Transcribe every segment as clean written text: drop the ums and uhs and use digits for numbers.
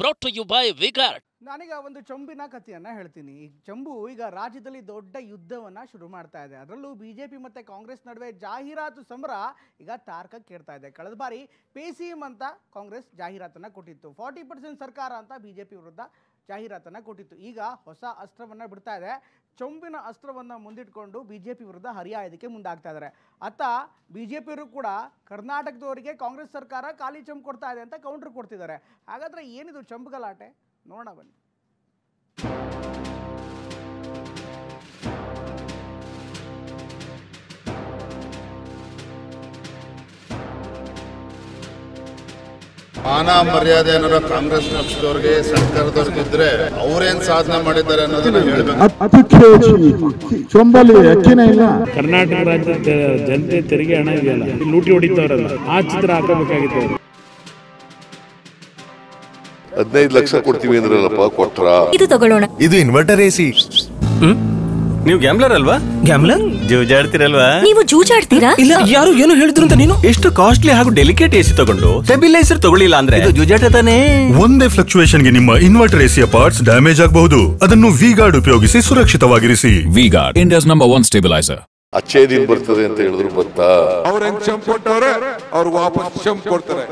Brought to you by V Guard. ನಾನೀಗ ಒಂದು ಚಂಬಿನ ಕಥೆಯನ್ನು ಹೇಳ್ತೀನಿ. ಈ ಚಂಬು ಈಗ ರಾಜ್ಯದಲ್ಲಿ ದೊಡ್ಡ ಯುದ್ಧವನ್ನು ಶುರು ಮಾಡ್ತಾ ಇದೆ. ಅದರಲ್ಲೂ ಬಿಜೆಪಿ ಮತ್ತು ಕಾಂಗ್ರೆಸ್ ನಡುವೆ ಜಾಹೀರಾತು ಸಮರ ಈಗ ತಾರಕಕ್ಕೇರ್ತಾ ಇದೆ. ಕಳೆದ ಬಾರಿ ಪೇಸಿಎಂ ಅಂತ ಕಾಂಗ್ರೆಸ್ ಜಾಹೀರಾತನ್ನು ಕೊಟ್ಟಿತ್ತು, 40% ಸರ್ಕಾರ ಅಂತ ಬಿಜೆಪಿ ವಿರುದ್ಧ ಜಾಹೀರಾತನ್ನು ಕೊಟ್ಟಿತ್ತು. ಈಗ ಹೊಸ ಅಸ್ತ್ರವನ್ನು ಬಿಡ್ತಾ ಇದೆ. ಚೊಂಬಿನ ಅಸ್ತ್ರವನ್ನು ಮುಂದಿಟ್ಕೊಂಡು ಬಿಜೆಪಿ ವಿರುದ್ಧ ಹರಿಯಾಯೋದಕ್ಕೆ ಮುಂದಾಗ್ತಾ ಇದ್ದಾರೆ. ಅತ್ತ ಬಿಜೆಪಿಯವರು ಕೂಡ ಕರ್ನಾಟಕದವರಿಗೆ ಕಾಂಗ್ರೆಸ್ ಸರ್ಕಾರ ಖಾಲಿ ಚಂಬು ಕೊಡ್ತಾ ಇದೆ ಅಂತ ಕೌಂಟರ್ ಕೊಡ್ತಿದ್ದಾರೆ. ಹಾಗಾದರೆ ಏನಿದು ಚಂಬು ಗಲಾಟೆ ನೋಡೋಣ ಬನ್ನಿ. ಮಾನ ಮರ್ಯಾದೆ ಏನಾರ ಕಾಂಗ್ರೆಸ್ ಪಕ್ಷದವ್ರಿಗೆ ಸರ್ಕಾರದವ್ರಿಗೆ ಇದ್ರೆ ಅವ್ರೇನ್ ಸಾಧನೆ ಮಾಡಿದ್ದಾರೆ ಅನ್ನೋದನ್ನ ಹೇಳ್ಬೇಕು. ಚೊಂಬಲಿ ಅಕ್ಕಿನೇ ಇಲ್ಲ. ಕರ್ನಾಟಕ ರಾಜ್ಯದ ಜನತೆ ತೆರಿಗೆ ಹಣ ಇದೆಯಲ್ಲ, ಲೂಟಿ ಹೊಡಿತವ್ರಲ್ಲ, ಆ ಚಿತ್ರ ಹಾಕಬೇಕಾಗಿತ್ತು. 15 ಲಕ್ಷ ಕೊಡ್ತೀವಿ ಅಂದ್ರಲ್ಲಪ್ಪ, ಕೊಟ್ರ? ಇದು ತಗೊಳ್ಳೋಣ. ಇದು ಇನ್ವರ್ಟರ್ ಎಸಿ. ನೀವು ಗ್ಯಾಮ್ಲರ್ ಅಲ್ವಾ? ಗ್ಯಾಮ್ಲರ್? ಜೂಜಾಡ್ತಿರಲ್ವಾ? ನೀವು ಜೂಜಾಡ್ತೀರಾ? ಇಲ್ಲ, ಯಾರು ಏನು ಹೇಳಿದ್ರು ಅಂತ ನೀನು ಎಷ್ಟು ಕಾಸ್ಟ್ಲಿ ಹಾಗೂ ಡೆಲಿಕೇಟ್ ಎಸಿ ತಗೊಂಡು ಸ್ಟೆಬಿಲೈಸರ್ ತಗೊಳ್ಳಿಲ್ಲ ಅಂದ್ರೆ ಇದು ಜೂಜಾಟ ತಾನೇ. ಒಂದೇ ಫ್ಲಕ್ಚುಯೇಷನ್ ಗೆ ನಿಮ್ಮ ಇನ್ವರ್ಟರ್ ಎಸಿಯ ಪಾರ್ಟ್ಸ್ ಡ್ಯಾಮೇಜ್ ಆಗಬಹುದು. ಅದನ್ನು ವಿಗಾರ್ಡ್ ಉಪಯೋಗಿಸಿ ಸುರಕ್ಷಿತವಾಗಿರಿಸಿ. V Guard, India's number 1 stabiliser. ಅಚ್ಚೇ ದಿನ ಬರ್ತದೆ ಅಂತ ಹೇಳಿದ್ರು ಗೊತ್ತಾ? ಅವ್ರೇನ್ ಚಂಪ್ ಕೊಟ್ಟವ್ರೆ, ಅವ್ರು ವಾಪಸ್ ಚಂಪ್ ಕೊಡ್ತಾರೆ.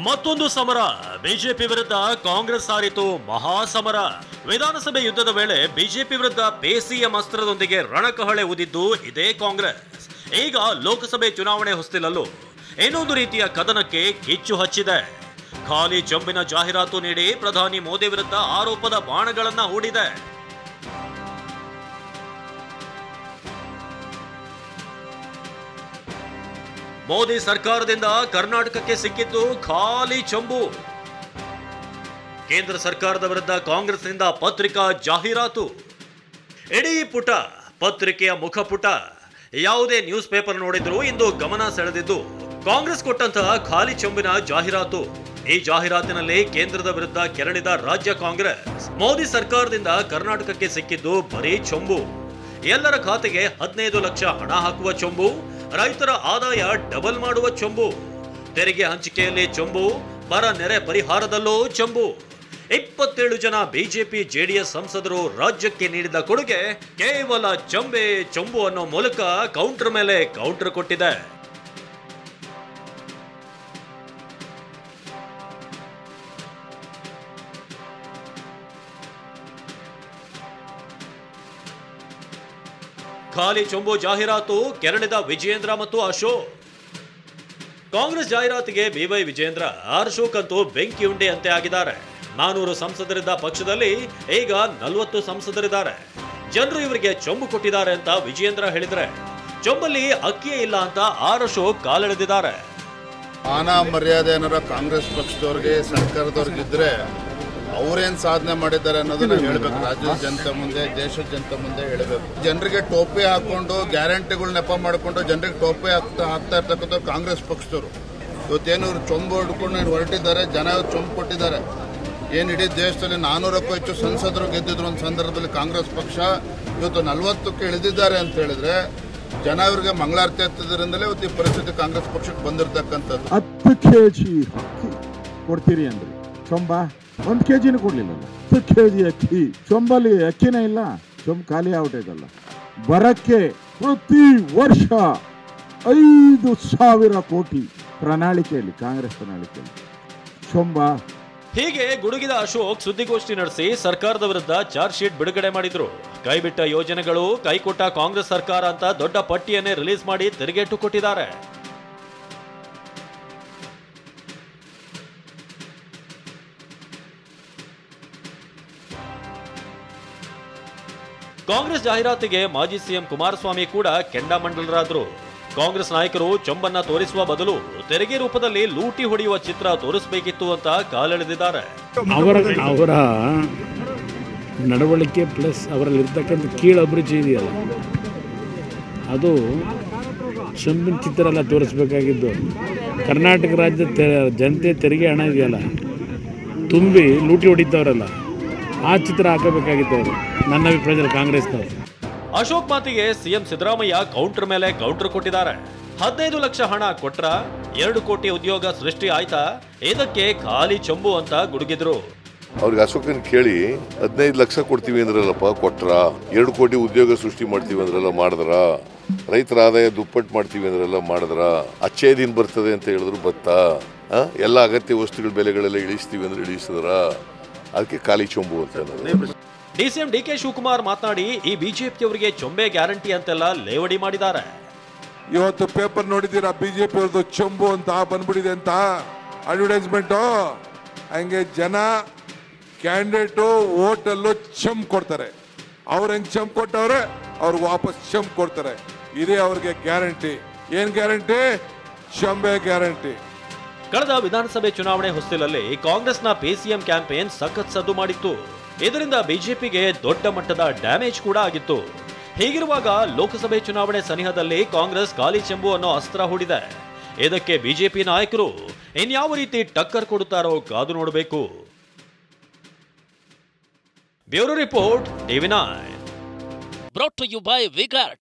ಮತ್ತೊಂದು ಸಮರ. ಬಿಜೆಪಿ ವಿರುದ್ಧ ಕಾಂಗ್ರೆಸ್ ಸಾರಿತು ಮಹಾಸಮರ. ವಿಧಾನಸಭೆ ಯುದ್ಧದ ವೇಳೆ ಬಿಜೆಪಿ ವಿರುದ್ಧ ಪೇಸಿಎಂ ಅಸ್ತ್ರದೊಂದಿಗೆ ರಣಕಹಳೆ ಊದಿದ್ದು ಇದೇ ಕಾಂಗ್ರೆಸ್. ಈಗ ಲೋಕಸಭೆ ಚುನಾವಣೆ ಹೊಸ್ತಿಲಲ್ಲೂ ಇನ್ನೊಂದು ರೀತಿಯ ಕದನಕ್ಕೆ ಕಿಚ್ಚು ಹಚ್ಚಿದೆ. ಖಾಲಿ ಚಂಬಿನ ಜಾಹೀರಾತು ನೀಡಿ ಪ್ರಧಾನಿ ಮೋದಿ ವಿರುದ್ಧ ಆರೋಪದ ಬಾಣಗಳನ್ನ ಹೂಡಿದೆ. ಮೋದಿ ಸರ್ಕಾರದಿಂದ ಕರ್ನಾಟಕಕ್ಕೆ ಸಿಕ್ಕಿದ್ದು ಖಾಲಿ ಚಂಬು. ಕೇಂದ್ರ ಸರ್ಕಾರದ ವಿರುದ್ಧ ಕಾಂಗ್ರೆಸ್ನಿಂದ ಪತ್ರಿಕಾ ಜಾಹೀರಾತು. ಇಡೀ ಪುಟ ಪತ್ರಿಕೆಯ ಮುಖಪುಟ. ಯಾವುದೇ ನ್ಯೂಸ್ ಪೇಪರ್ ನೋಡಿದ್ರು ಇಂದು ಗಮನ ಸೆಳೆದಿದ್ದು ಕಾಂಗ್ರೆಸ್ ಕೊಟ್ಟಂತಹ ಖಾಲಿ ಚಂಬಿನ ಜಾಹೀರಾತು. ಈ ಜಾಹೀರಾತಿನಲ್ಲಿ ಕೇಂದ್ರದ ವಿರುದ್ಧ ಕೆರಳಿದ ರಾಜ್ಯ ಕಾಂಗ್ರೆಸ್, ಮೋದಿ ಸರ್ಕಾರದಿಂದ ಕರ್ನಾಟಕಕ್ಕೆ ಸಿಕ್ಕಿದ್ದು ಬರೀ ಚಂಬು. ಎಲ್ಲರ ಖಾತೆಗೆ 15 ಲಕ್ಷ ಹಣ ಹಾಕುವ ಚಂಬು, ರೈತರ ಆದಾಯ ಡಬಲ್ ಮಾಡುವ ಚಂಬು, ತೆರಿಗೆ ಹಂಚಿಕೆಯಲ್ಲಿ ಚಂಬು, ಬರ ನೆರೆ ಪರಿಹಾರದಲ್ಲೂ ಚಂಬು. 27 ಜನ ಬಿಜೆಪಿ ಜೆಡಿಎಸ್ ಸಂಸದರು ರಾಜ್ಯಕ್ಕೆ ನೀಡಿದ ಕೊಡುಗೆ ಕೇವಲ ಚಂಬೆ ಚಂಬು ಅನ್ನೋ ಮೂಲಕ ಕೌಂಟರ್ ಮೇಲೆ ಕೌಂಟರ್ ಕೊಟ್ಟಿದೆ. ಖಾಲಿ ಚೊಂಬು ಜಾಹೀರಾತು ಕೆರಳಿದ ವಿಜಯೇಂದ್ರ ಮತ್ತು ಅಶೋಕ್. ಕಾಂಗ್ರೆಸ್ ಜಾಹೀರಾತಿಗೆ ಬಿವೈ ವಿಜಯೇಂದ್ರ, ಅಶೋಕ್ ಅಂತೂ ಬೆಂಕಿ ಉಂಡೆ ಅಂತೆ ಆಗಿದ್ದಾರೆ. 400 ಸಂಸದರಿದ್ದ ಪಕ್ಷದಲ್ಲಿ ಈಗ 40 ಸಂಸದರಿದ್ದಾರೆ. ಜನರು ಇವರಿಗೆ ಚೊಂಬು ಕೊಟ್ಟಿದ್ದಾರೆ ಅಂತ ವಿಜಯೇಂದ್ರ ಹೇಳಿದ್ರೆ, ಚೊಂಬಲ್ಲಿ ಅಕ್ಕಿಯೇ ಇಲ್ಲ ಅಂತ ಅಶೋಕ್ ಕಾಲೆಳೆದಿದ್ದಾರೆ. ಮಾನ ಮರ್ಯಾದೆ ಏನಾರ ಕಾಂಗ್ರೆಸ್ ಪಕ್ಷದವ್ರಿಗೆ ಸರ್ಕಾರದವ್ರಿಗೆ ಇದ್ರೆ ಅವ್ರೇನ್ ಸಾಧನೆ ಮಾಡಿದ್ದಾರೆ ಅನ್ನೋದನ್ನ ಹೇಳ್ಬೇಕು. ರಾಜ್ಯದ ಜನತೆ ಮುಂದೆ, ದೇಶದ ಜನತೆ ಮುಂದೆ ಹೇಳಬೇಕು. ಜನರಿಗೆ ಟೋಪಿ ಹಾಕೊಂಡು ಗ್ಯಾರಂಟಿಗಳು ನೆಪ ಮಾಡಿಕೊಂಡು ಜನರಿಗೆ ಟೋಪಿ ಹಾಕ್ತಾ ಇರ್ತಕ್ಕಂಥ ಕಾಂಗ್ರೆಸ್ ಪಕ್ಷದವರು ಇವತ್ತೇನು ಚೊಂಬು ಹಿಡ್ಕೊಂಡು ಹೊರಟಿದ್ದಾರೆ. ಜನ ಚೊಂಬು ಕೊಟ್ಟಿದ್ದಾರೆ. ಏನು ಇಡೀ ದೇಶದಲ್ಲಿ 400ಕ್ಕೂ ಹೆಚ್ಚು ಸಂಸದರು ಗೆದ್ದಿದ್ರು ಒಂದು ಸಂದರ್ಭದಲ್ಲಿ ಕಾಂಗ್ರೆಸ್ ಪಕ್ಷ. ಇವತ್ತು 40ಕ್ಕೆ ಇಳಿದಿದ್ದಾರೆ ಅಂತ ಹೇಳಿದ್ರೆ ಜನ ಇವರಿಗೆ ಮಂಗಳಾರತಿ ಹತ್ತಿದ್ರಿಂದಲೇ ಇವತ್ತು ಈ ಪರಿಸ್ಥಿತಿ ಕಾಂಗ್ರೆಸ್ ಪಕ್ಷಕ್ಕೆ ಬಂದಿರತಕ್ಕಂಥದ್ದು. 10 ಕೆಜಿ ಅಕ್ಕಿ ಕೊಡ್ತೀರಿ ಅಂದ್ರೆ ಚೊಂಬ 1 ಕೆಜಿನೂ ಕೊಡ್ಲಿಲ್ಲ. 10 ಕೆಜಿ ಅಕ್ಕಿ. ಚೊಂಬಲಿ ಅಕ್ಕಿನೇ ಇಲ್ಲ. ಚೊಂಬ ಖಾಲಿ ಆಗ್ಬಿಟ್ಟೈತಲ್ಲ. ಬರಕ್ಕೆ ಪ್ರತಿ ವರ್ಷ 5,000 ಕೋಟಿ ಪ್ರಣಾಳಿಕೆಯಲ್ಲಿ, ಕಾಂಗ್ರೆಸ್ ಪ್ರಣಾಳಿಕೆಯಲ್ಲಿ ಚೊಂಬ. ಹೀಗೆ ಗುಡುಗಿದ ಅಶೋಕ್ ಸುದ್ದಿಗೋಷ್ಠಿ ನಡೆಸಿ ಸರ್ಕಾರದ ವಿರುದ್ಧ ಚಾರ್ಜ್ ಶೀಟ್ ಬಿಡುಗಡೆ ಮಾಡಿದ್ರು. ಕೈಬಿಟ್ಟ ಯೋಜನೆಗಳು, ಕೈಕೊಟ್ಟ ಕಾಂಗ್ರೆಸ್ ಸರ್ಕಾರ ಅಂತ ದೊಡ್ಡ ಪಟ್ಟಿಯನ್ನೇ ರಿಲೀಸ್ ಮಾಡಿ ತಿರುಗೇಟು ಕೊಟ್ಟಿದ್ದಾರೆ. ಕಾಂಗ್ರೆಸ್ ಜಾಹೀರಾತಿಗೆ ಮಾಜಿ ಸಿಎಂ ಕುಮಾರಸ್ವಾಮಿ ಕೂಡ ಕೆಂಡಾಮಂಡಲರಾದ್ರು. ಕಾಂಗ್ರೆಸ್ ನಾಯಕರು ಚೊಂಬನ್ನ ತೋರಿಸುವ ಬದಲು ತೆರಿಗೆ ರೂಪದಲ್ಲಿ ಲೂಟಿ ಹೊಡೆಯುವ ಚಿತ್ರ ತೋರಿಸಬೇಕಿತ್ತು ಅಂತ ಕಾಲೆಳೆದಿದ್ದಾರೆ. ಅವರ ನಡವಳಿಕೆ ಪ್ಲಸ್ ಅವರಲ್ಲಿರ್ತಕ್ಕಂಥ ಕೀಳು ಅಭಿರುಚಿ ಇದೆಯಲ್ಲ, ಅದು ಚೊಂಬಿನ ಚಿತ್ರ ಎಲ್ಲ ತೋರಿಸ್ಬೇಕಾಗಿದ್ದು. ಕರ್ನಾಟಕ ರಾಜ್ಯದ ಜನತೆ ತೆರಿಗೆ ಹಣ ಇದೆಯಲ್ಲ, ತುಂಬಿ ಲೂಟಿ ಹೊಡಿತವ್ರಲ್ಲ, ಆ ಚಿತ್ರ ಹಾಕಬೇಕಾಗಿತ್ತು ಅವರು, ನನ್ನ ಅಭಿಪ್ರಾಯದಲ್ಲಿ ಕಾಂಗ್ರೆಸ್ನವರು. ಅಶೋಕ್ ಮಾತಿಗೆ ಸಿಎಂ ಸಿದ್ದರಾಮಯ್ಯ ಕೌಂಟರ್ ಮೇಲೆ ಕೌಂಟರ್ ಕೊಟ್ಟಿದ್ದಾರೆ. 15 ಲಕ್ಷ ಹಣ ಕೊಟ್ರ 2 ಕೋಟಿ ಉದ್ಯೋಗ ಸೃಷ್ಟಿ ಆಯ್ತಾ? ಇದಕ್ಕೆ ಖಾಲಿ ಚಂಬು ಅಂತ ಗುಡುಗಿದ್ರು. ಅವ್ರಿಗೆ ಅಶೋಕನ್ ಕೇಳಿ 15 ಲಕ್ಷ ಕೊಡ್ತೀವಿ ಅಂದ್ರಲ್ಲಪ್ಪ, ಕೊಟ್ರ? 2 ಕೋಟಿ ಉದ್ಯೋಗ ಸೃಷ್ಟಿ ಮಾಡ್ತೀವಿ ಅಂದ್ರಲ್ಲ, ಮಾಡಿದ್ರ? ರೈತರ ಆದಾಯ ದುಪ್ಪಟ್ಟು ಮಾಡ್ತೀವಿ ಅಂದ್ರೆಲ್ಲ ಮಾಡಿದ್ರ? ಅಚ್ಚೇ ದಿನ ಬರ್ತದೆ ಅಂತ ಹೇಳಿದ್ರು ಬತ್ತಾ? ಎಲ್ಲ ಅಗತ್ಯ ವಸ್ತುಗಳ ಬೆಲೆಗಳೆಲ್ಲ ಇಳಿಸ್ತೀವಿ ಅಂದ್ರೆ ಇಳಿಸಿದ್ರ? ಅದಕ್ಕೆ ಖಾಲಿ ಚೊಂಬು ಅಂತ. ಡಿಸಿಎಂ ಡಿಕೆ ಶಿವಕುಮಾರ್ ಮಾತನಾಡಿ ಈ ಬಿಜೆಪಿಯವರಿಗೆ ಚೊಂಬೆ ಗ್ಯಾರಂಟಿ ಅಂತೆಲ್ಲ ಲೇವಡಿ ಮಾಡಿದ್ದಾರೆ. ಇವತ್ತು ಪೇಪರ್ ನೋಡಿದ್ದೀರಾ, ಬಿಜೆಪಿ ಅವ್ರದ್ದು ಚೊಂಬು ಅಂತ ಬಂದ್ಬಿಟ್ಟಿದೆ ಅಂತ ಅಡ್ವರ್ಟೈಸ್ಮೆಂಟು. ಹಂಗೆ ಜನ ಕ್ಯಾಂಡಿಡೇಟು ಹೋಟೆಲ್ಲು ಚಂಪ್ ಕೊಡ್ತಾರೆ. ಅವ್ರು ಹೆಂಗ್ ಚಂಪ್ ಕೊಟ್ಟವ್ರೆ ಅವ್ರಿಗೆ ವಾಪಸ್ ಚಂಪ್ ಕೊಡ್ತಾರೆ. ಇದೇ ಅವ್ರಿಗೆ ಗ್ಯಾರಂಟಿ. ಏನ್ ಗ್ಯಾರಂಟಿ? ಚಂಬೆ ಗ್ಯಾರಂಟಿ. ಕಳೆದ ವಿಧಾನಸಭೆ ಚುನಾವಣೆ ಹೊಸ್ತಿಲಲ್ಲಿ ಕಾಂಗ್ರೆಸ್ನ ಪಿಸಿಎಂ ಕ್ಯಾಂಪೇನ್ ಸಖತ್ ಸದ್ದು ಮಾಡಿತ್ತು. ಇದರಿಂದ ಬಿಜೆಪಿಗೆ ದೊಡ್ಡ ಮಟ್ಟದ ಡ್ಯಾಮೇಜ್ ಕೂಡ ಆಗಿತ್ತು. ಹೀಗಿರುವಾಗ ಲೋಕಸಭೆ ಚುನಾವಣೆ ಸನಿಹದಲ್ಲಿ ಕಾಂಗ್ರೆಸ್ ಖಾಲಿ ಚೆಂಬು ಅನ್ನೋ ಅಸ್ತ್ರ ಹೂಡಿದೆ. ಇದಕ್ಕೆ ಬಿಜೆಪಿ ನಾಯಕರು ಇನ್ಯಾವ ರೀತಿ ಟಕ್ಕರ್ ಕೊಡುತ್ತಾರೋ ಕಾದು ನೋಡಬೇಕು. Bureau report, TV nine. Brought to you by Vigard.